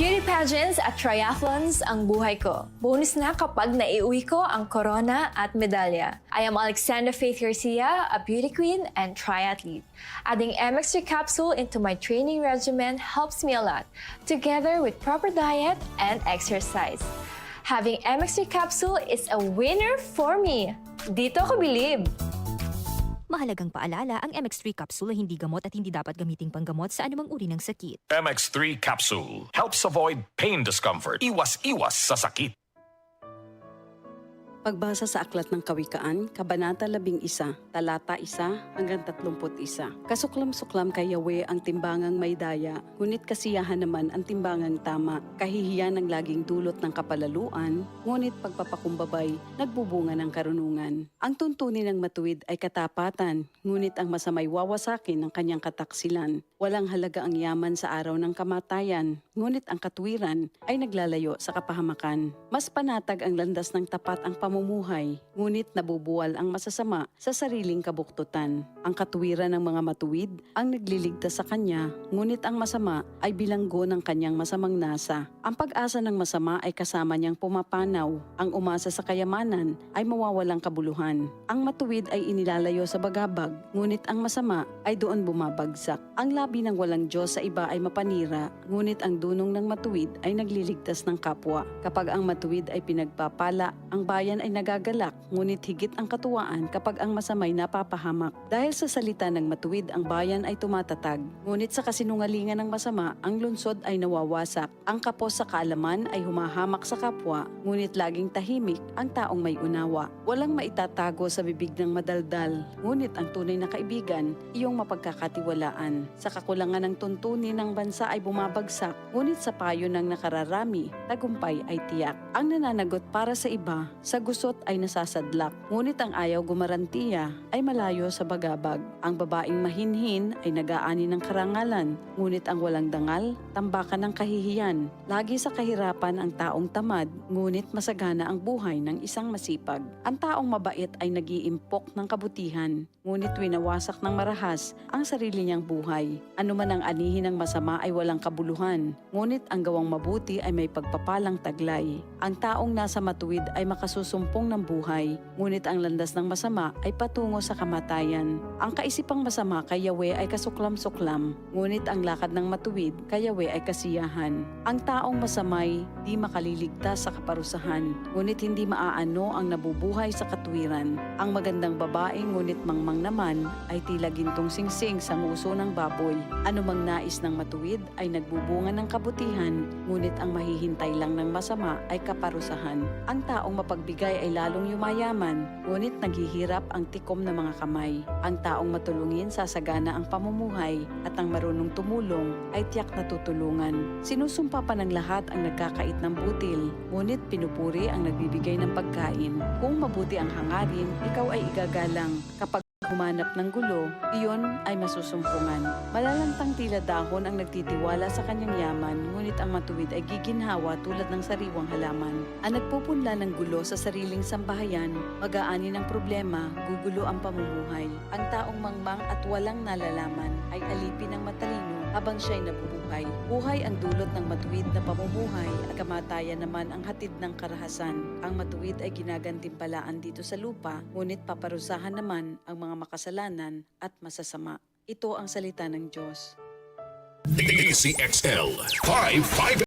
Beauty pageants at triathlons ang buhay ko. Bonus na kapag naiuwi ko ang corona at medalya. I am Alexandra Faith Garcia, a beauty queen and triathlete. Adding MX3 capsule into my training regimen helps me a lot, together with proper diet and exercise. Having MX3 capsule is a winner for me. Dito ko believe. Mahalagang paalala, ang MX3 capsule ay hindi gamot at hindi dapat gamiting panggamot sa anumang uri ng sakit. MX3 capsule helps avoid pain discomfort. Iwas-iwas sa sakit. Pagbasa sa Aklat ng Kawikaan, Kabanata 11, Talata 1 hanggang 31. Kasuklam-suklam kay Yahweh ang timbangang may daya, ngunit kasiyahan naman ang timbangang tama. Kahihiyan ang laging dulot ng kapalaluan, ngunit pagpapakumbabay, nagbubunga ng karunungan. Ang tuntunin ng matuwid ay katapatan, ngunit ang masamay wawasakin ng kanyang kataksilan. Walang halaga ang yaman sa araw ng kamatayan, ngunit ang katwiran ay naglalayo sa kapahamakan. Mas panatag ang landas ng tapat ang pamumuhay, ngunit nabubuwal ang masasama sa sariling kabuktutan. Ang katwiran ng mga matuwid ang nagliligtas sa kanya, ngunit ang masama ay bilanggo ng kanyang masamang nasa. Ang pag-asa ng masama ay kasama niyang pumapanaw. Ang umasa sa kayamanan ay mawawalang kabuluhan. Ang matuwid ay inilalayo sa bagabag, ngunit ang masama ay doon bumabagsak. Ang labi ng walang Diyos sa iba ay mapanira, ngunit ang dunong ng matuwid ay nagliligtas ng kapwa. Kapag ang matuwid ay pinagpapala, ang bayan ay nagagalak, ngunit higit ang katuwaan kapag ang masamay napapahamak. Dahil sa salita ng matuwid, ang bayan ay tumatatag, ngunit sa kasinungalingan ng masama, ang lungsod ay nawawasak. Ang kapos sa kaalaman ay humahamak sa kapwa, ngunit laging tahimik ang taong may unawa. Walang maitatago sa bibig ng madaldal, ngunit ang tunay na kaibigan, iyong mapagkakatiwalaan. Sa kakulangan ng tuntunin ng bansa ay bumabagsak, ngunit sa payo ng nakararami, tagumpay ay tiyak. Ang nananagot para sa iba, sa gusot ay nasasadlak, ngunit ang ayaw gumarantiya ay malayo sa bagabag. Ang babaeng mahinhin ay nag-aani ng karangalan, ngunit ang walang dangal, tambakan ng kahihiyan. Lagi sa kahirapan ang taong tamad, ngunit masagana ang buhay ng isang masipag. Ang taong mabait ay nag-iimpok ng kabutihan, ngunit winawasak ng marahas ang sarili niyang buhay. Ano man ang anihin ng masama ay walang kabuluhan, ngunit ang gawang mabuti ay may pagpapalang taglay. Ang taong nasa matuwid ay makasusumpong ng buhay, ngunit ang landas ng masama ay patungo sa kamatayan. Ang kaisipang masama kay Yahweh ay kasuklam-suklam, ngunit ang lakad ng matuwid kay Yahweh ay kasiyahan. Ang taong masamay di makaliligtas sa kaparusahan, ngunit hindi maaano ang nabubuhay sa katwiran. Ang magandang babae ngunit mangmang naman ay tila gintong singsing sa nguso ng baboy. Anumang nais ng matuwid ay nagbubunga ng kabutihan, ngunit ang mahihintay lang ng masama ay kaparusahan. Ang taong mapagbigay ay lalong yumayaman, ngunit naghihirap ang tikom ng mga kamay. Ang taong matulungin sasagana ang pamumuhay, at ang marunong tumulong ay tiyak na tutulungan. Sinusumpa pa ng lahat ang nagkakait ng butil, ngunit pinupuri ang nagbibigay ng pagkain. Kung mabuti ang hangarin, ikaw ay igagalang. Kapag humanap ng gulo, iyon ay masusumpungan. Malalantang tila dahon ang nagtitiwala sa kanyang yaman, ngunit ang matuwid ay giginhawa tulad ng sariwang halaman. Ang nagpupunla ng gulo sa sariling sambahayan, mag-aani ng problema, gugulo ang pamumuhay. Ang taong mangmang at walang nalalaman ay alipin ng matalino habang siya'y nabubuhay. Buhay ang dulot ng matuwid na pamumuhay, at kamatayan naman ang hatid ng karahasan. Ang matuwid ay ginagantimpalaan dito sa lupa, ngunit paparusahan naman ang mga makasalanan at masasama. Ito ang salita ng Diyos. DCXL 55